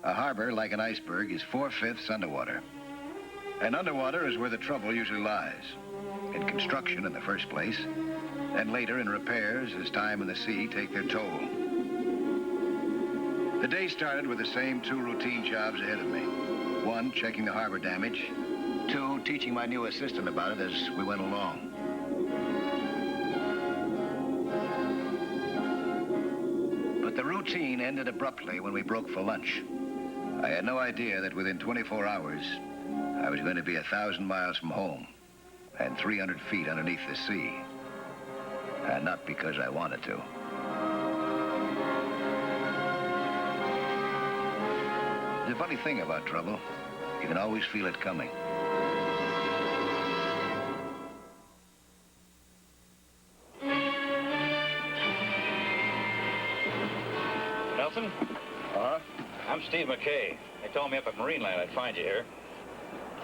A harbor, like an iceberg, is 4/5 underwater. And underwater is where the trouble usually lies. In construction in the first place, and later in repairs as time and the sea take their toll. The day started with the same 2 routine jobs ahead of me. 1, checking the harbor damage. 2, teaching my new assistant about it as we went along. But the routine ended abruptly when we broke for lunch. I had no idea that within 24 hours, I was going to be 1,000 miles from home and 300 feet underneath the sea. And not because I wanted to. There's a funny thing about trouble. You can always feel it coming. Nelson? I'm Steve McKay. They told me up at Marineland I'd find you here.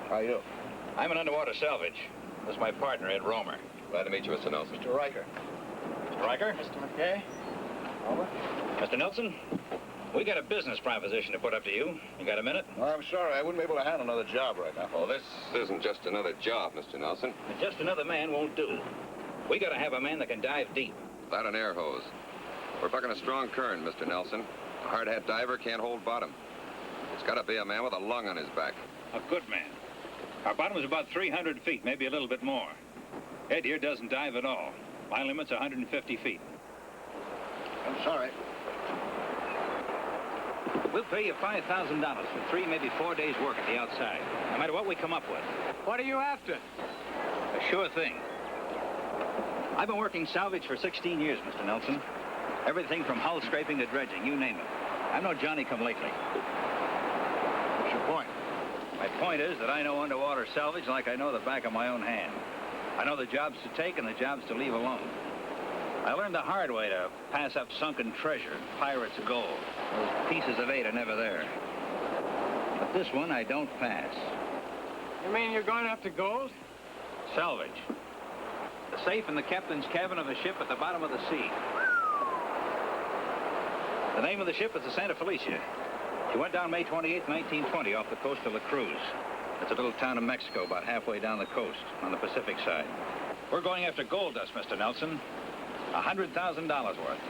How you doing? I'm an underwater salvage. This is my partner, Ed Romer. Glad to meet you, Mr. Nelson. Mr. Riker. Mr. Riker? Mr. McKay? Over. Mr. Nelson, we got a business proposition to put up to you. You got a minute? Well, I'm sorry. I wouldn't be able to handle another job right now. Oh, this isn't just another job, Mr. Nelson. And just another man won't do. We got to have a man that can dive deep. Without an air hose. We're bucking a strong current, Mr. Nelson. A hard-hat diver can't hold bottom. It's got to be a man with a lung on his back. A good man. Our bottom is about 300 feet, maybe a little bit more. Ed here doesn't dive at all. My limit's 150 feet. I'm sorry. We'll pay you $5,000 for 3, maybe 4 days' work at the outside, no matter what we come up with. What are you after? A sure thing. I've been working salvage for 16 years, Mr. Nelson. Everything from hull scraping to dredging, you name it. I'm no Johnny-come-lately. What's your point? My point is that I know underwater salvage like I know the back of my own hand. I know the jobs to take and the jobs to leave alone. I learned the hard way to pass up sunken treasure, pirates' gold. Those pieces of 8 are never there. But this one I don't pass. You mean you're going after gold? Salvage. The safe in the captain's cabin of a ship at the bottom of the sea. The name of the ship is the Santa Felicia. She went down May 28, 1920, off the coast of La Cruz. It's a little town in Mexico, about halfway down the coast, on the Pacific side. We're going after gold dust, Mr. Nelson. $100,000 worth.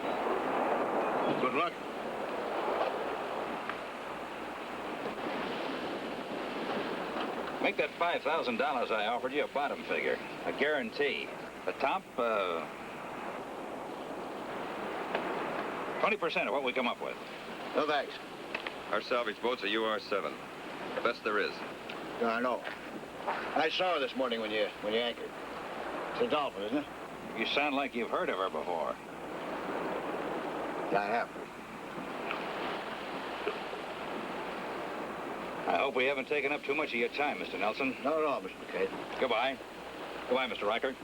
Good luck. Make that $5,000 I offered you a bottom figure, a guarantee. The top, 20% of what we come up with. No thanks. Our salvage boat's a UR-7. The best there is. Yeah, I know. I saw her this morning when you anchored. It's a Dolphin, isn't it? You sound like you've heard of her before. Yeah, I have. I hope we haven't taken up too much of your time, Mr. Nelson. Not at all, Mr. McKay. Goodbye. Goodbye, Mr. Riker.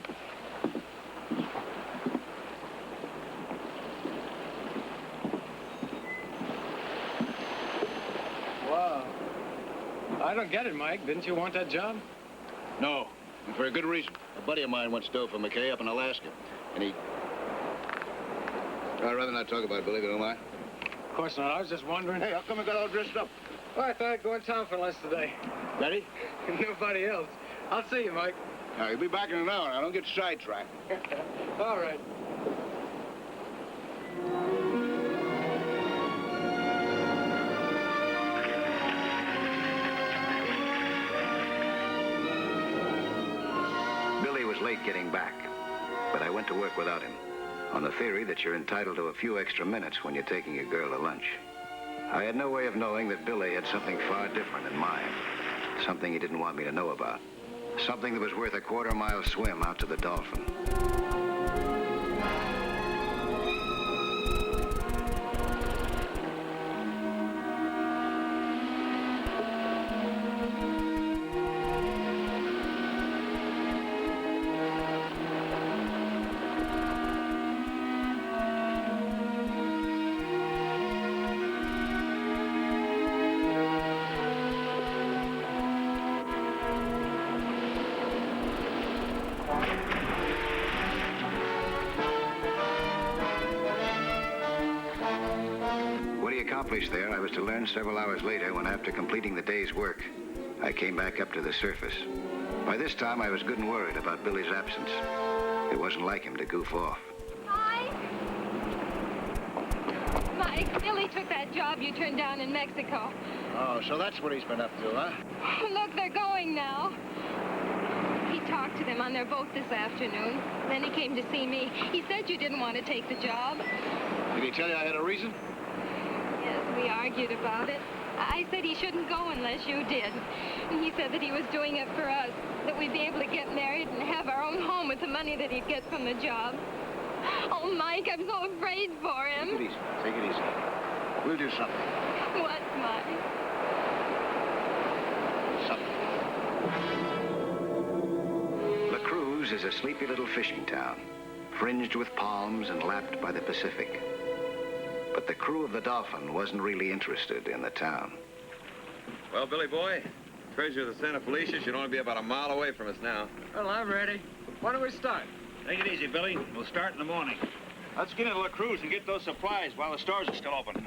Wow. I don't get it, Mike. Didn't you want that job? No, and for a good reason. A buddy of mine once dove for McKay up in Alaska, and he... I'd rather not talk about it, Billy, if you don't mind. Of course not. I was just wondering. Hey, how come you got all dressed up? Oh, I thought I'd go in town for lunch today. Ready? Nobody else. I'll see you, Mike. Now, you'll be back in an hour. Now, don't get sidetracked. All right. Billy was late getting back, but I went to work without him, on the theory that you're entitled to a few extra minutes when you're taking a girl to lunch. I had no way of knowing that Billy had something far different in mind, something he didn't want me to know about, something that was worth a quarter-mile swim out to the Dolphin. accomplished there, I was to learn several hours later when, after completing the day's work, I came back up to the surface. By this time, I was good and worried about Billy's absence. It wasn't like him to goof off. Mike, Billy took that job you turned down in Mexico. Oh, so that's what he's been up to, huh? Look, they're going now. He talked to them on their boat this afternoon. Then he came to see me. He said you didn't want to take the job. Did he tell you I had a reason? Yes, we argued about it. I said he shouldn't go unless you did. And he said that he was doing it for us, that we'd be able to get married and have our own home with the money that he'd get from the job. Oh, Mike, I'm so afraid for him. Take it easy. Take it easy. We'll do something. What, Mike? Something. La Cruz is a sleepy little fishing town, fringed with palms and lapped by the Pacific. But the crew of the Dolphin wasn't really interested in the town. Well, Billy boy, treasure of the Santa Felicia should only be about a mile away from us now. Well, I'm ready. Why don't we start? Take it easy, Billy. We'll start in the morning. Let's get into La Cruz and get those supplies while the stores are still open.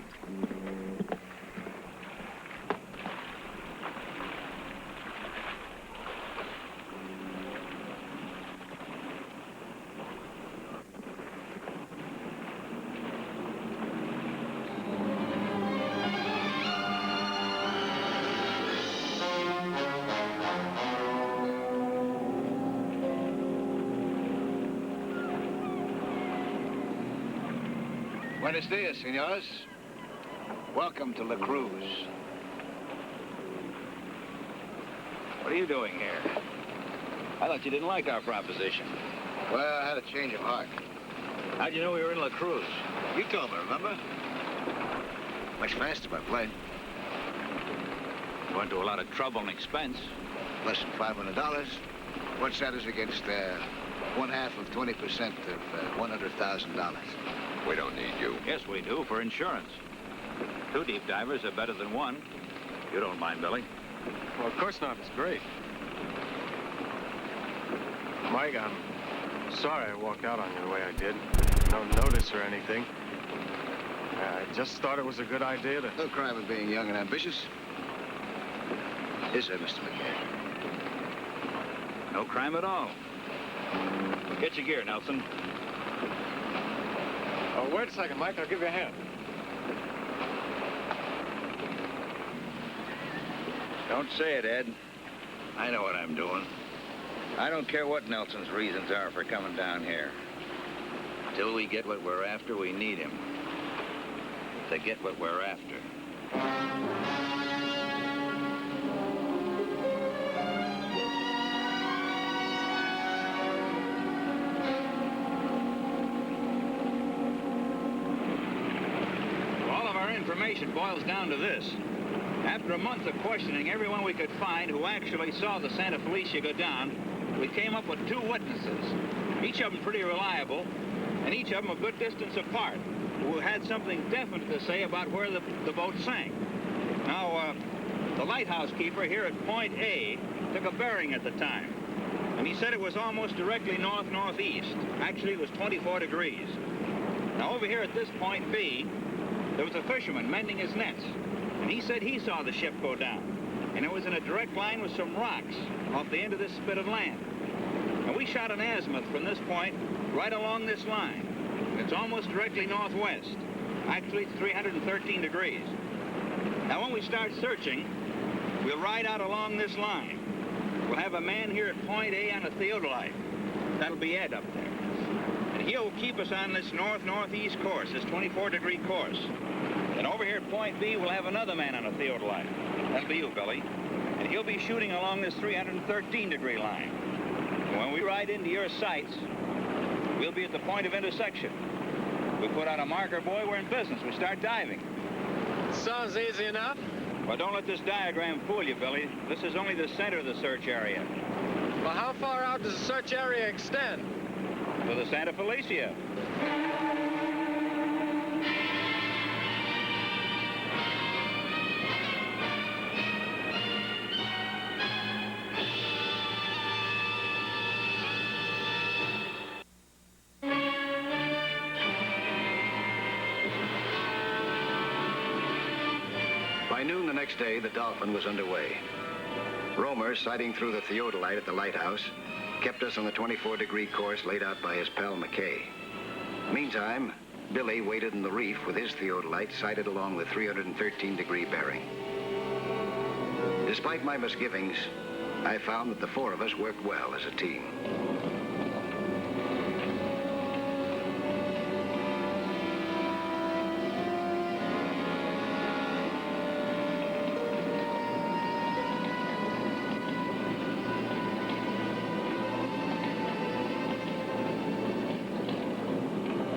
Buenos dias, senores. Welcome to La Cruz. What are you doing here? I thought you didn't like our proposition. Well, I had a change of heart. How'd you know we were in La Cruz? You told me, remember? Much faster by plane. Went to a lot of trouble and expense. Less than $500. What's that is against 1/2 of 20% of $100,000. We don't need you. Yes, we do, for insurance. 2 deep divers are better than 1. You don't mind, Billy? Well, of course not. It's great. Mike, I'm sorry I walked out on you the way I did. No notice or anything. I just thought it was a good idea to... No crime in being young and ambitious. Is there, Mr. McKay? No crime at all. Get your gear, Nelson. Oh, wait a second, Mike. I'll give you a hand. Don't say it, Ed. I know what I'm doing. I don't care what Nelson's reasons are for coming down here. Till we get what we're after, we need him. To get what we're after. Information boils down to this. After a month of questioning everyone we could find who actually saw the Santa Felicia go down, we came up with 2 witnesses, each of them pretty reliable, and each of them a good distance apart, who had something definite to say about where the boat sank. Now, the lighthouse keeper here at Point A took a bearing at the time, and he said it was almost directly north-northeast. Actually, it was 24 degrees. Now, over here at this Point B, there was a fisherman mending his nets, and he said he saw the ship go down, and it was in a direct line with some rocks off the end of this spit of land. And we shot an azimuth from this point right along this line, and it's almost directly northwest. Actually, it's 313 degrees. Now, when we start searching, we'll ride out along this line. We'll have a man here at Point A on a theodolite. That'll be Ed up there. And he'll keep us on this north-northeast course, this 24-degree course. And over here at Point B, we'll have another man on a theodolite. That'll be you, Billy. And he'll be shooting along this 313-degree line. And when we ride into your sights, we'll be at the point of intersection. We put out a marker, boy, we're in business. We start diving. Sounds easy enough. Well, don't let this diagram fool you, Billy. This is only the center of the search area. Well, how far out does the search area extend? To the Santa Felicia. By noon the next day, the Dolphin was underway. Romer, sighting through the theodolite at the lighthouse, kept us on the 24-degree course laid out by his pal McKay. Meantime, Billy waited in the reef with his theodolite sighted along the 313-degree bearing. Despite my misgivings, I found that the four of us worked well as a team.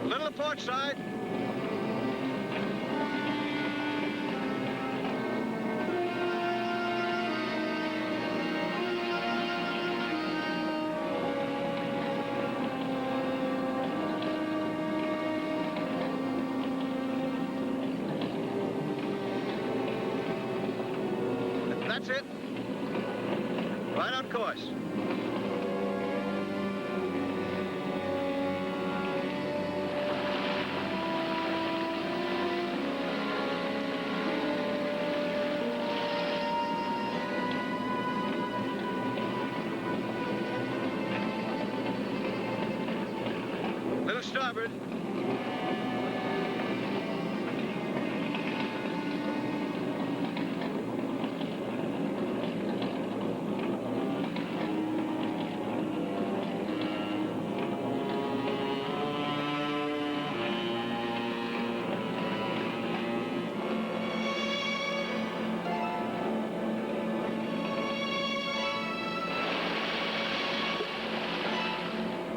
Little port side. That's it. Right on course. Little starboard.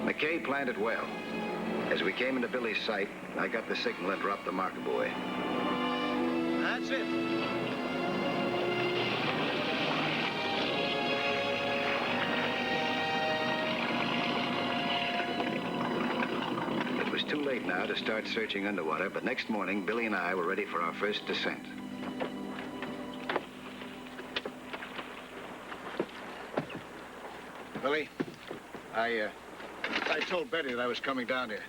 McKay planned it well. As we came into Billy's sight, I got the signal and dropped the marker buoy. That's it. It was too late now to start searching underwater, but next morning, Billy and I were ready for our first descent. Billy, I told Betty that I was coming down here.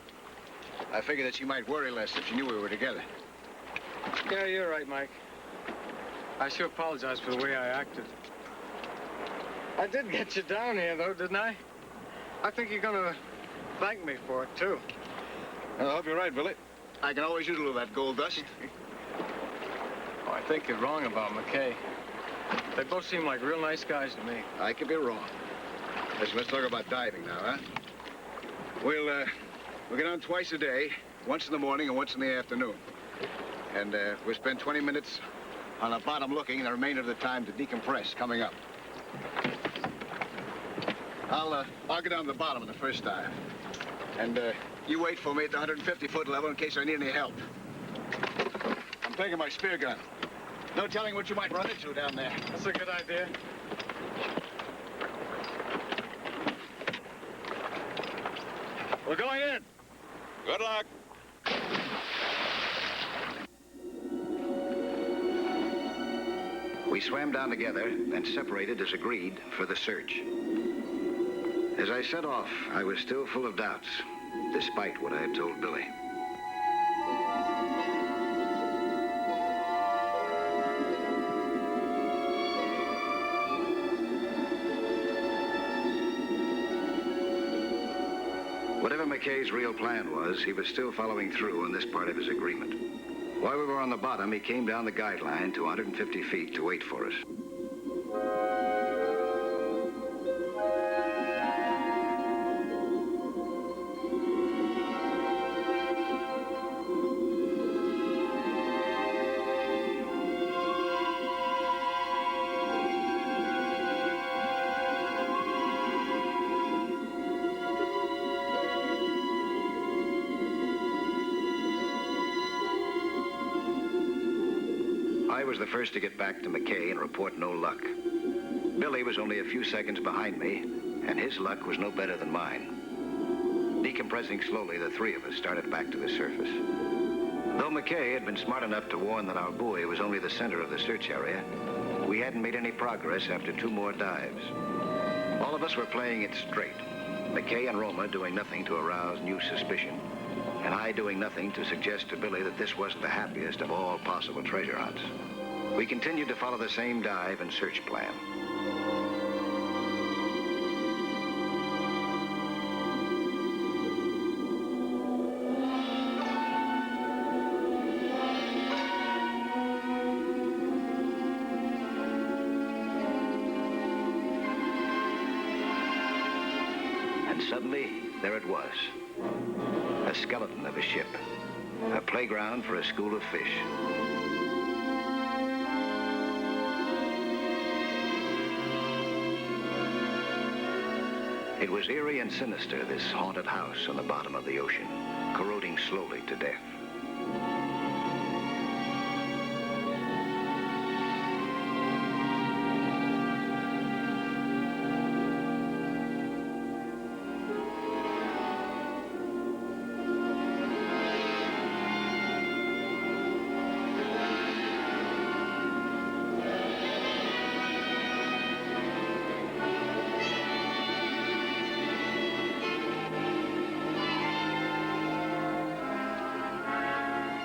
I figured that she might worry less if she knew we were together. Yeah, you're right, Mike. I sure apologize for the way I acted. I did get you down here, though, didn't I? I think you're gonna thank me for it, too. I hope you're right, Billy. I can always use a little of that gold dust. Oh, I think you're wrong about McKay. They both seem like real nice guys to me. I could be wrong. Listen, let's talk about diving now, huh? We'll get on twice a day, once in the morning and once in the afternoon. And we'll spend 20 minutes on the bottom looking and the remainder of the time to decompress coming up. I'll get down to the bottom in the first dive. And you wait for me at the 150-foot level in case I need any help. I'm taking my spear gun. No telling what you might run into down there. That's a good idea. We're going in. Good luck. We swam down together and separated as agreed for the search. As I set off, I was still full of doubts, despite what I had told Billy. Whatever McKay's real plan was, he was still following through on this part of his agreement. While we were on the bottom, he came down the guide line to 150 feet to wait for us. I was the first to get back to McKay and report no luck. Billy was only a few seconds behind me, and his luck was no better than mine. Decompressing slowly, the three of us started back to the surface. Though McKay had been smart enough to warn that our buoy was only the center of the search area, we hadn't made any progress after 2 more dives. All of us were playing it straight. McKay and Roma doing nothing to arouse new suspicion, and I doing nothing to suggest to Billy that this wasn't the happiest of all possible treasure hunts. We continued to follow the same dive and search plan. And suddenly, there it was. A skeleton of a ship. A playground for a school of fish. It was eerie and sinister, this haunted house on the bottom of the ocean, corroding slowly to death.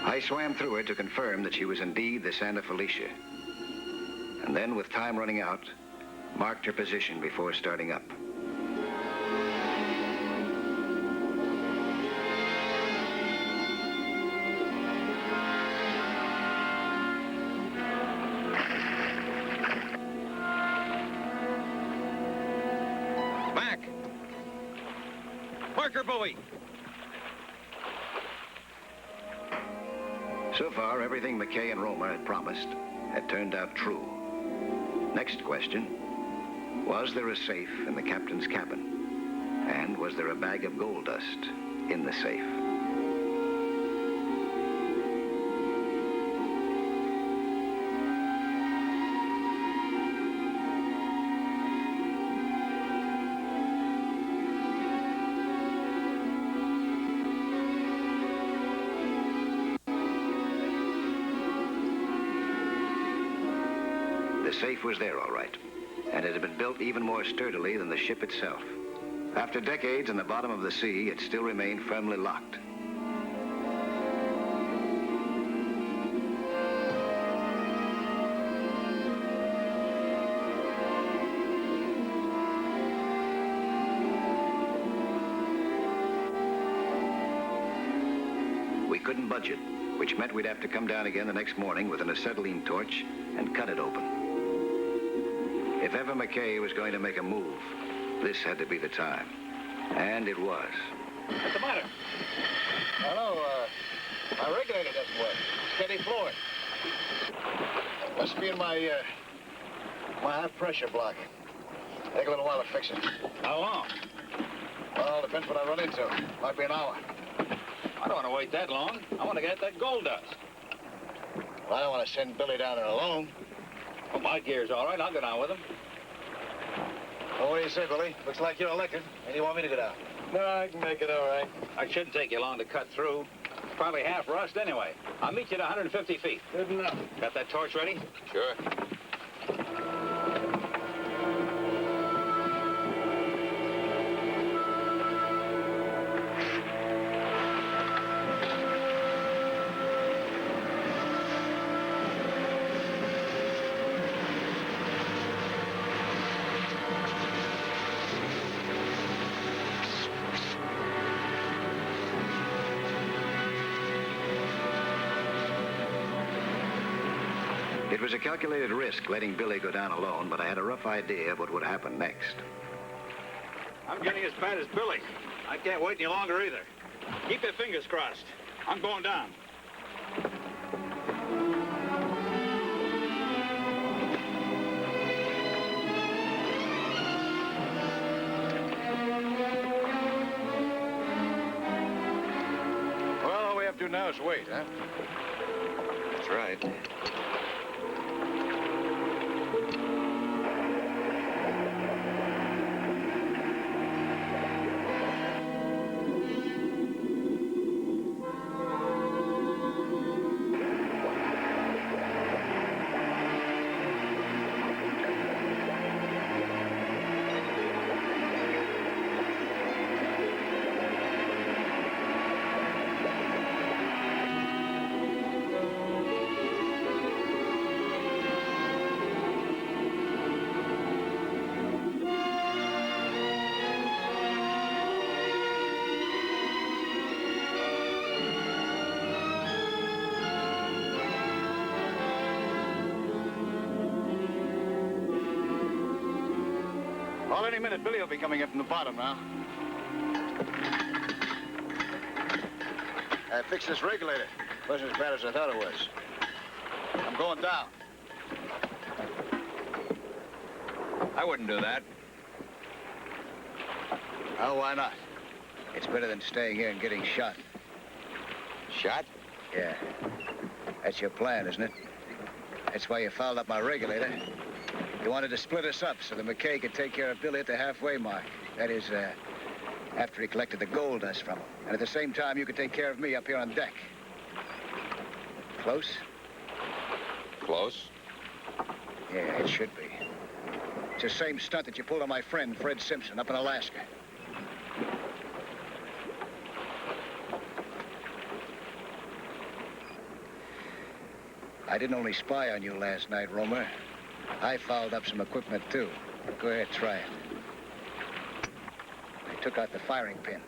I swam through it to confirm that she was indeed the Santa Felicia. And then, with time running out, marked her position before starting up. Back! Marker buoy! So far, everything McKay and Romer had promised had turned out true. Next question, was there a safe in the captain's cabin? And was there a bag of gold dust in the safe? The safe was there, all right, and it had been built even more sturdily than the ship itself. After decades in the bottom of the sea, it still remained firmly locked. We couldn't budget, which meant we'd have to come down again the next morning with an acetylene torch and cut it open. If ever McKay was going to make a move, this had to be the time. And it was. What's the matter? Hello, my regulator doesn't work. Steady floored. Must be in my high pressure block. Take a little while to fix it. How long? Well, depends what I run into. Might be an hour. I don't want to wait that long. I want to get that gold dust. Well, I don't want to send Billy down there alone. Well, my gear's all right. I'll go down with him. Well, what do you say, Billy? Looks like you're elected. And you want me to go down? No, I can make it all right. It shouldn't take you long to cut through. Probably half rust anyway. I'll meet you at 150 feet. Good enough. Got that torch ready? Sure. It was a calculated risk letting Billy go down alone, but I had a rough idea of what would happen next. I'm getting as bad as Billy. I can't wait any longer either. Keep your fingers crossed. I'm going down. Well, all we have to do now is wait, huh? That's right. Well, any minute, Billy will be coming in from the bottom now. I fixed this regulator. Wasn't as bad as I thought it was. I'm going down. I wouldn't do that. Oh, why not? It's better than staying here and getting shot. Shot? Yeah. That's your plan, isn't it? That's why you fouled up my regulator. You wanted to split us up so that McKay could take care of Billy at the halfway mark. That is, after he collected the gold dust from him. And at the same time, you could take care of me up here on deck. Close? Close. Yeah, it should be. It's the same stunt that you pulled on my friend, Fred Simpson, up in Alaska. I didn't only spy on you last night, Romer. I fouled up some equipment, too. Go ahead, try it. I took out the firing pin.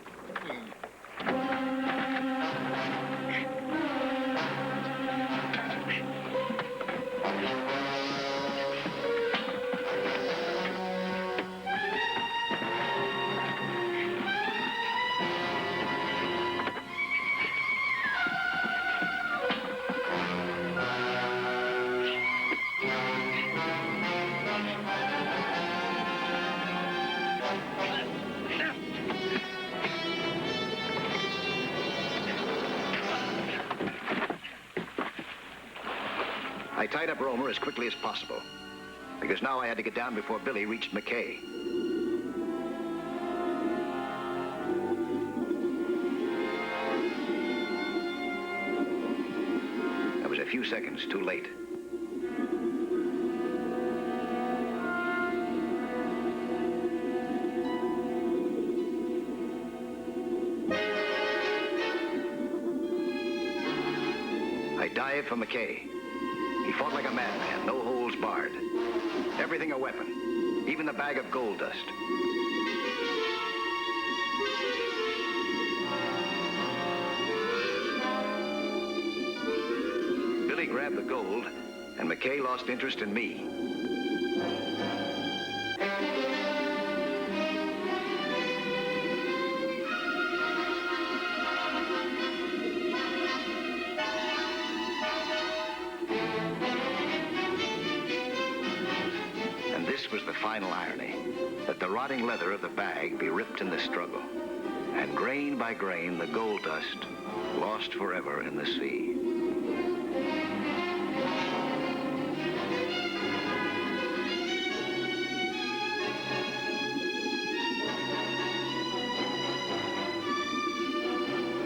I tied up Romer as quickly as possible, because now I had to get down before Billy reached McKay. I was a few seconds too late. I dived for McKay. He fought like a madman, no holds barred. Everything a weapon, even the bag of gold dust. Billy grabbed the gold, and McKay lost interest in me. This was the final irony, that the rotting leather of the bag be ripped in the struggle, and grain by grain, the gold dust lost forever in the sea.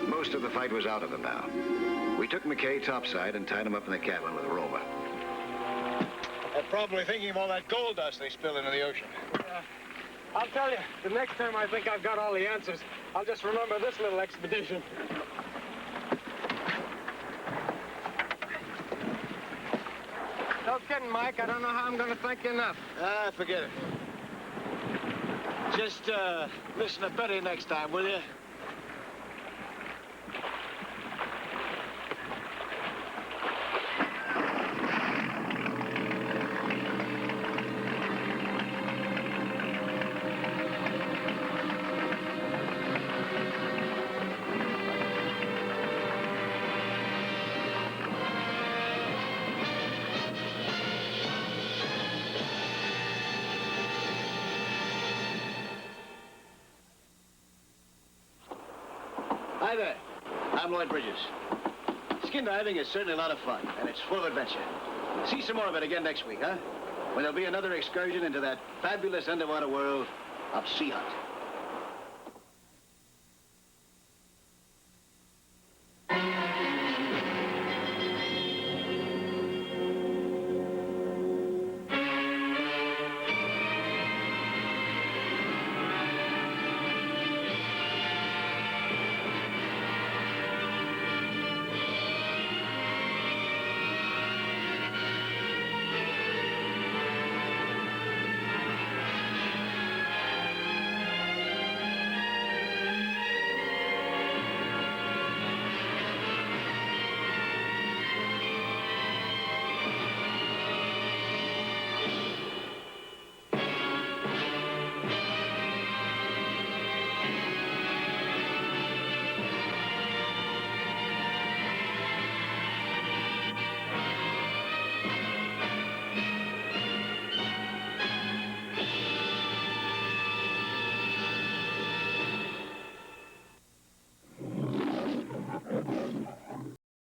Most of the fight was out of him now. We took McKay topside and tied him up in the cabin with Romer. They're probably thinking of all that gold dust they spilled into the ocean. I'll tell you, the next time I think I've got all the answers, I'll just remember this little expedition. No kidding, Mike. I don't know how I'm going to thank you enough. Ah, forget it. Just, listen to Betty next time, will you? Hi there. I'm Lloyd Bridges. Skin diving is certainly a lot of fun, and it's full of adventure. See some more of it again next week, huh? When there'll be another excursion into that fabulous underwater world of Sea Hunt.